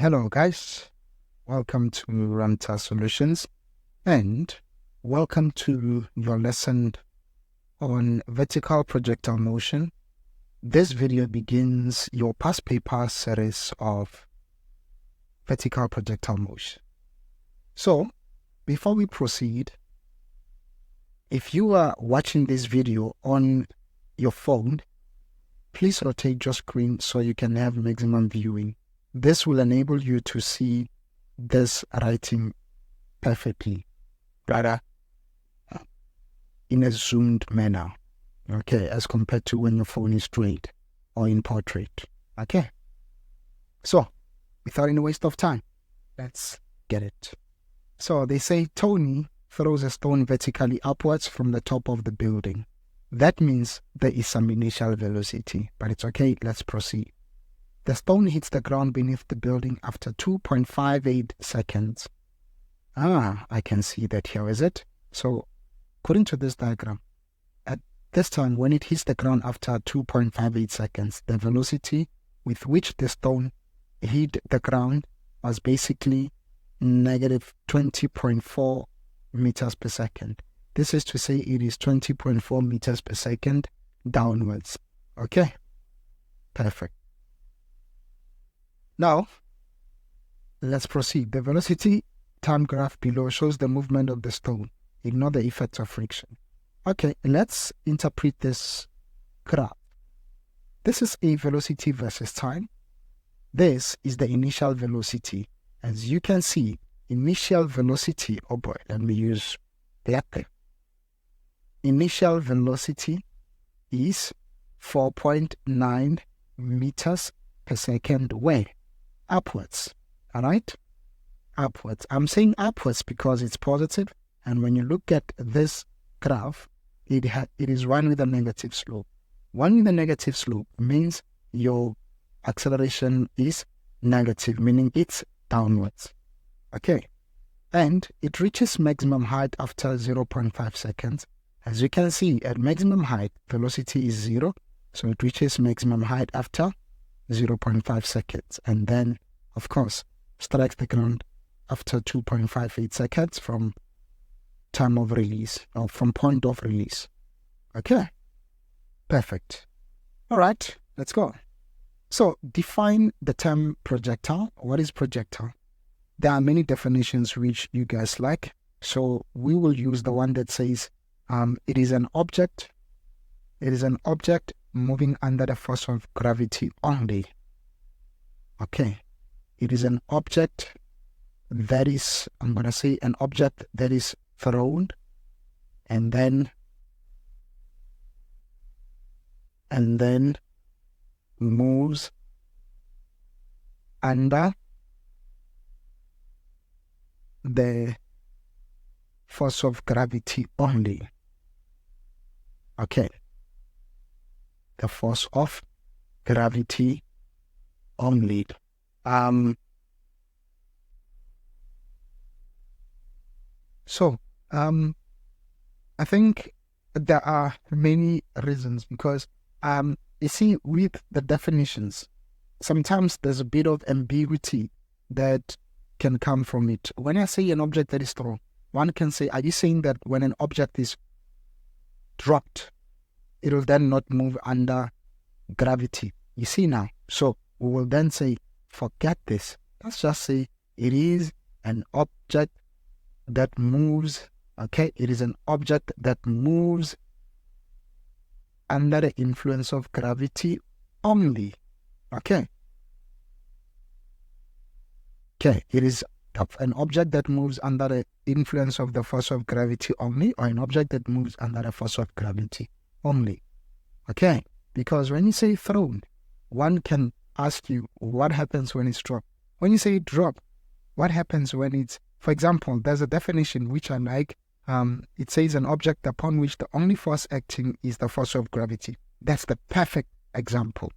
Hello guys, welcome to Ramta Solutions and welcome to your lesson on vertical projectile motion. This video begins your past paper series of vertical projectile motion. So before we proceed, if you are watching this video on your phone, please rotate your screen so you can have maximum viewing. This will enable you to see this writing perfectly, rather in a zoomed manner, okay, as compared to when your phone is straight or in portrait, okay? So, without any waste of time, let's get it. So, they say Tony throws a stone vertically upwards from the top of the building. That means there is some initial velocity, but it's okay, let's proceed. The stone hits the ground beneath the building after 2.58 seconds. I can see that here, is it? So, according to this diagram, at this time, when it hits the ground after 2.58 seconds, the velocity with which the stone hit the ground was basically negative 20.4 meters per second. This is to say it is 20.4 meters per second downwards. Okay? Perfect. Now, let's proceed. The velocity time graph below shows the movement of the stone. Ignore the effects of friction. Okay, let's interpret this graph. This is a velocity versus time. This is the initial velocity. As you can see, initial velocity, oh boy, let me use black. Initial velocity is 4.9 meters per second where? Upwards, all right? Upwards. I'm saying upwards because it's positive, and when you look at this graph, it is one with a negative slope. One with a negative slope means your acceleration is negative, meaning it's downwards. Okay, and it reaches maximum height after 0.5 seconds. As you can see, at maximum height, velocity is 0, so it reaches maximum height after 0.5 seconds, and then, of course, strikes the ground after 2.58 seconds from time of release, or from point of release. Okay, perfect. All right, let's go. So, define the term projectile. What is projectile? There are many definitions which you guys like, so we will use the one that says it is an object moving under the force of gravity only. Okay, it is an object that is, I'm going to say an object that is thrown and then moves under the force of gravity only. Okay, the force of gravity only. I think there are many reasons because you see, with the definitions, sometimes there's a bit of ambiguity that can come from it. When I say an object that is thrown, one can say, are you saying that when an object is dropped, it will then not move under gravity? You see now. So we will then say, forget this. Let's just say it is an object that moves. Okay, it is an object that moves under the influence of gravity only. Okay. Okay, it is an object that moves under the influence of the force of gravity only, or an object that moves under the force of gravity only. Okay, because when you say thrown, one can ask you, what happens when it's dropped? When you say drop, what happens when it's, for example, there's a definition which I like. It says an object upon which the only force acting is the force of gravity. That's the perfect example.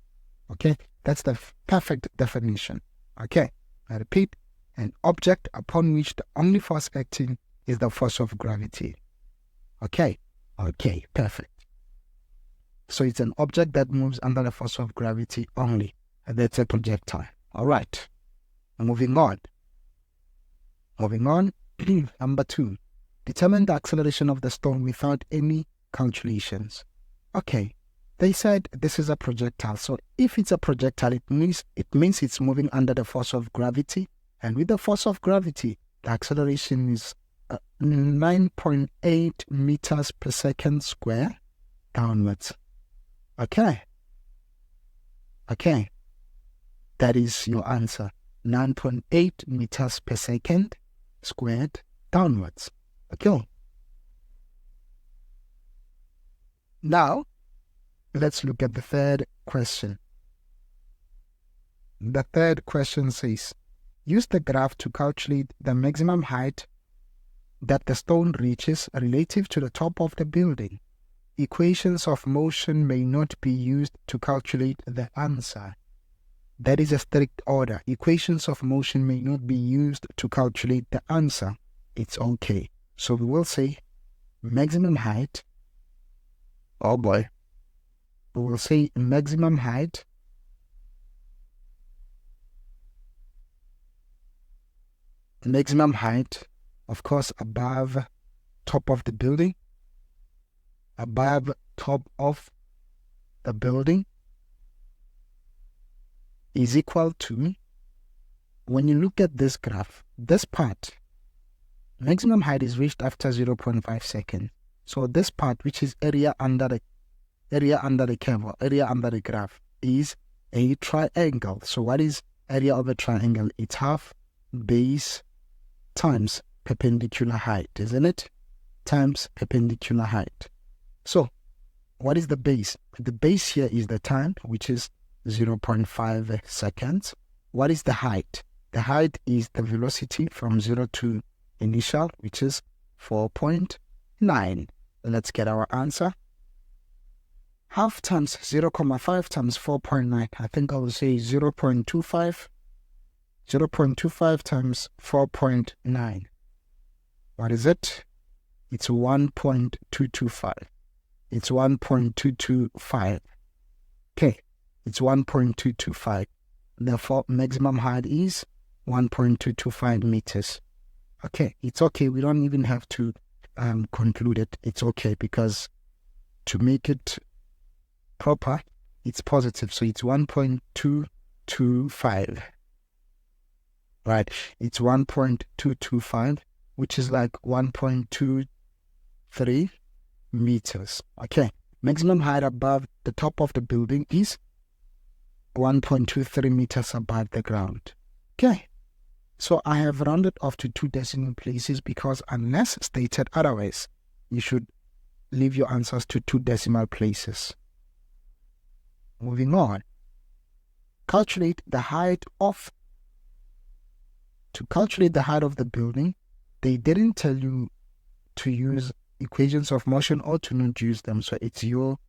Okay, that's the perfect definition. Okay, I repeat, an object upon which the only force acting is the force of gravity. Okay, perfect. So it's an object that moves under the force of gravity only. And that's a projectile. All right. Moving on. Number 2. Determine the acceleration of the stone without any calculations. Okay, they said this is a projectile. So if it's a projectile, it means it's moving under the force of gravity. And with the force of gravity, the acceleration is 9.8 meters per second square downwards. Okay. That is your answer. 9.8 meters per second squared downwards. Okay. Now, let's look at the third question. The third question says, use the graph to calculate the maximum height that the stone reaches relative to the top of the building. Equations of motion may not be used to calculate the answer. That is a strict order. Equations of motion may not be used to calculate the answer. It's okay. So we will say maximum height. Oh boy. We will say maximum height of course, above top of the building. Above top of the building is equal to, when you look at this graph, this part, maximum height is reached after 0.5 seconds. So this part, which is area under the curve, or area under the graph, is a triangle. So what is area of a triangle? It's half base times perpendicular height, isn't it? Times perpendicular height. So what is the base? The base here is the time, which is 0.5 seconds. What is the height? The height is the velocity from 0 to initial, which is 4.9. Let's get our answer. Half times 0.5 times 4.9. I think I will say 0.25. 0.25 times 4.9. What is it? It's 1.225. It's 1.225. Okay. It's 1.225. Therefore, maximum height is 1.225 meters. Okay, it's okay. We don't even have to conclude it. It's okay, because to make it proper, it's positive. So it's 1.225. Right, it's 1.225, which is like 1.23 meters. Okay, maximum height above the top of the building is 1.23 meters above the ground. Okay, so I have rounded off to 2 decimal places, because unless stated otherwise, you should leave your answers to 2 decimal places. Moving on. Calculate the height of. To calculate the height of the building, they didn't tell you to use equations of motion or to not use them, so it's your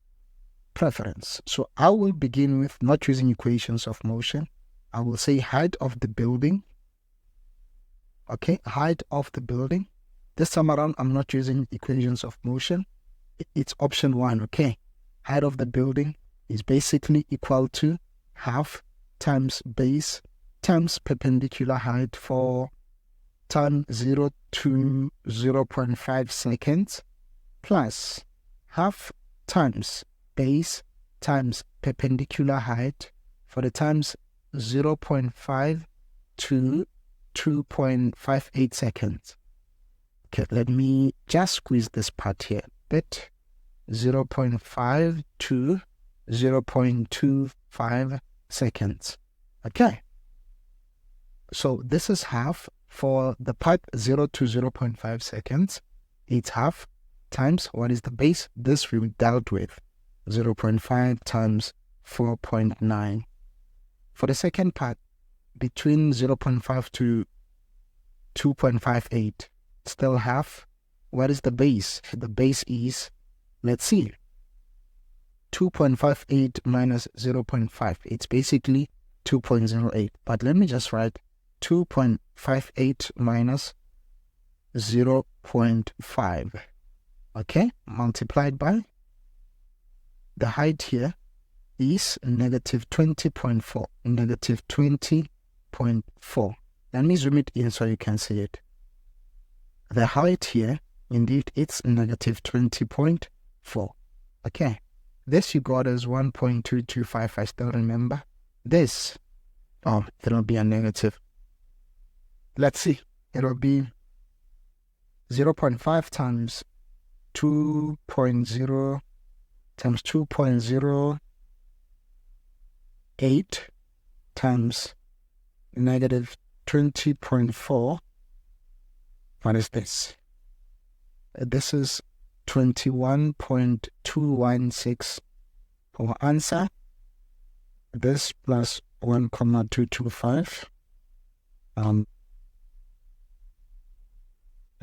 preference. So I will begin with not using equations of motion. I will say height of the building. Okay, height of the building. This time around, I'm not using equations of motion. It's option 1, okay? Height of the building is basically equal to half times base times perpendicular height for time 0 to 0.5 seconds plus half times base times perpendicular height for the times 0.5 to 2.58 seconds. Okay, let me just squeeze this part here a bit. 0.5 to 0.25 seconds. Okay. So this is half for the part 0 to 0.5 seconds. It's half times, what is the base? This we dealt with. 0.5 times 4.9. For the second part, between 0.5 to 2.58, still half. What is the base? The base is, let's see, 2.58 minus 0.5. It's basically 2.08. But let me just write 2.58 minus 0.5. Okay, multiplied by the height here is negative 20.4. Negative 20.4. Let me zoom it in so you can see it. The height here, indeed, it's negative 20.4. Okay. This you got as 1.225, I still remember. This, it'll be a negative. Let's see. It'll be 0.5 times 2.0 times 2.08 times negative 20.4. What is this? This is 21.216 our answer. This plus 1,225. Let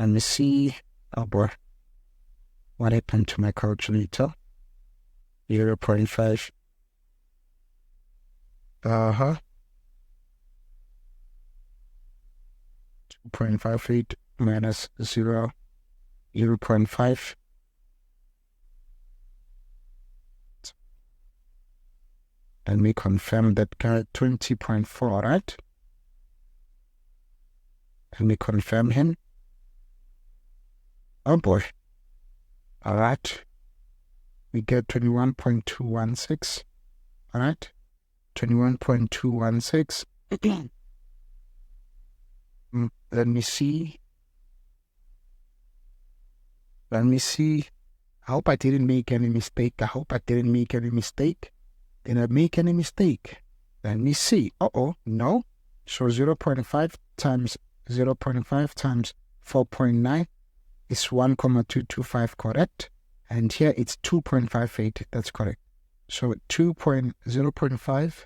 me see. Oh boy. What happened to my calculator? 0.5. 2.58 minus 0.5. Let me confirm that 20.4, right? Let me confirm him. Oh boy. All right. We get 21.216. All right. 21.216. Let me see. I hope I didn't make any mistake. Did I make any mistake? Let me see. No. So 0.5 times 0.5 times 4.9 is 1,225, correct? And here it's 2.58. That's correct. So 0.5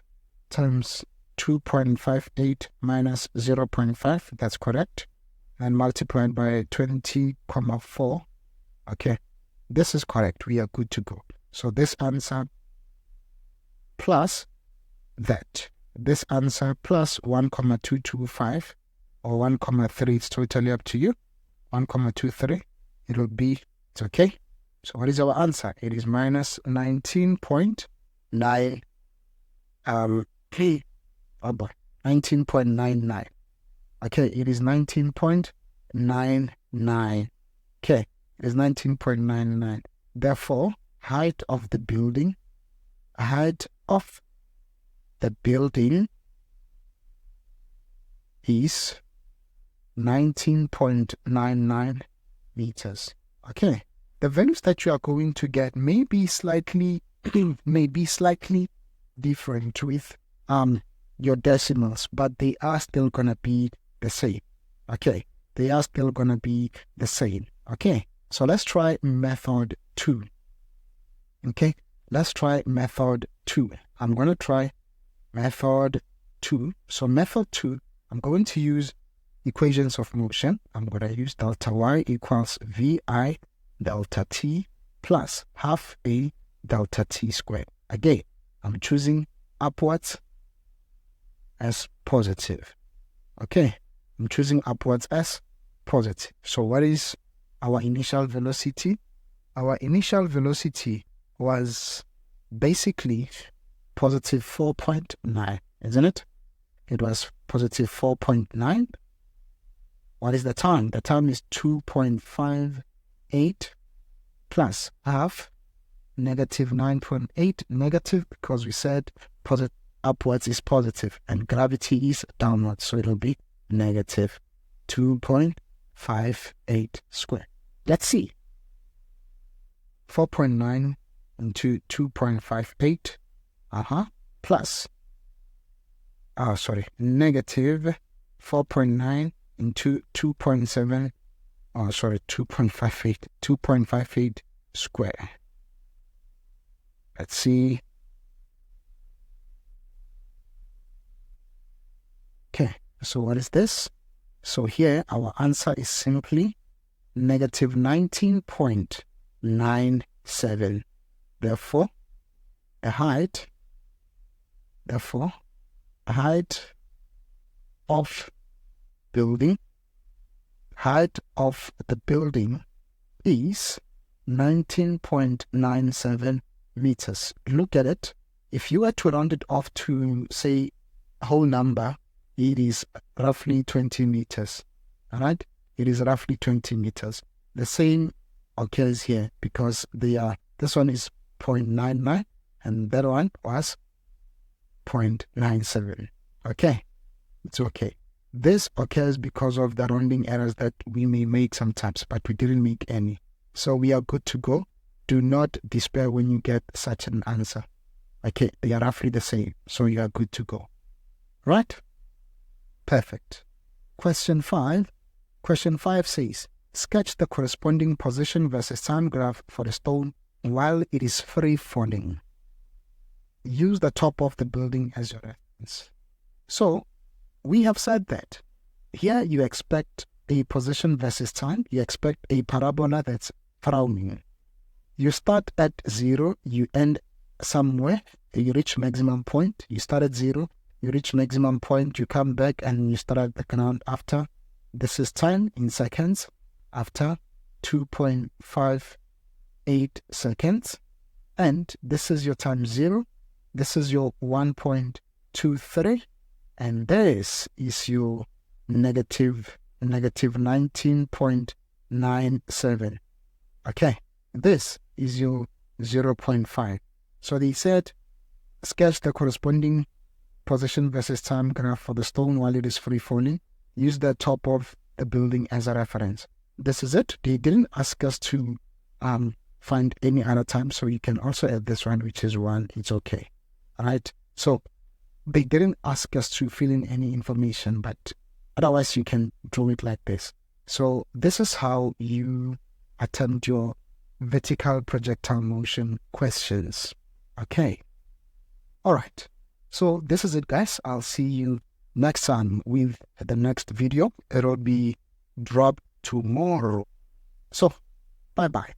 times 2.58 minus 0.5, that's correct. And multiplied by 20.4. Okay, this is correct. We are good to go. So this answer plus that. This answer plus 1,225 or 1,3, it's totally up to you. 1,23, it will be, it's okay. So what is our answer? It is minus 19.9. 19.99. Okay, it is 19.99. Okay, it is 19.99. Therefore, height of the building is 19.99 meters. Okay, the values that you are going to get may be slightly different with your decimals, but they are still gonna be the same. Okay, they are still gonna be the same. Okay, so let's try method 2. Okay, let's try method 2. I'm gonna try method 2. So method 2, I'm going to use equations of motion. I'm gonna use delta y equals vi delta t plus half a delta t squared. Again, I'm choosing upwards as positive. Okay, I'm choosing upwards as positive. So what is our initial velocity? Our initial velocity was basically positive 4.9, isn't it? It was positive 4.9. What is the time? The time is 2.58 plus half negative 9.8, negative because we said positive upwards is positive and gravity is downwards, so it'll be negative 2.58 squared. Let's see. 4.9 into 2.58 plus negative 4.9 into 2.7 2.58 square. Let's see. Okay, so what is this? So here our answer is simply negative 19.97. Therefore, a height of the building is 19.97 meters. Look at it. If you were to round it off to, say, a whole number, it is roughly 20 meters. All right, it is roughly 20 meters. The same occurs here because this one is 0.99 and that one was 0.97. Okay, it's okay. This occurs because of the rounding errors that we may make sometimes, but we didn't make any. So we are good to go. Do not despair when you get such an answer. Okay, they are roughly the same, so you are good to go. Right? Perfect. Question 5. Question 5 says, sketch the corresponding position versus time graph for the stone while it is free falling. Use the top of the building as your reference. So, we have said that here you expect a position versus time. You expect a parabola that's frowning. You start at 0, you end somewhere, you reach maximum point. You start at 0, you reach maximum point, you come back and you start at the ground after. This is time in seconds after 2.58 seconds. And this is your time 0. This is your 1.23. And this is your negative 19.97. Okay, this is your 0.5. So they said, sketch the corresponding position versus time graph for the stone while it is free falling. Use the top of the building as a reference. This is it. They didn't ask us to find any other time, so you can also add this one, which is 1. It's okay. All right. So they didn't ask us to fill in any information, but otherwise you can draw it like this. So this is how you attempt your vertical projectile motion questions. Okay. All right. So this is it, guys. I'll see you next time with the next video. It will be dropped tomorrow. So bye-bye.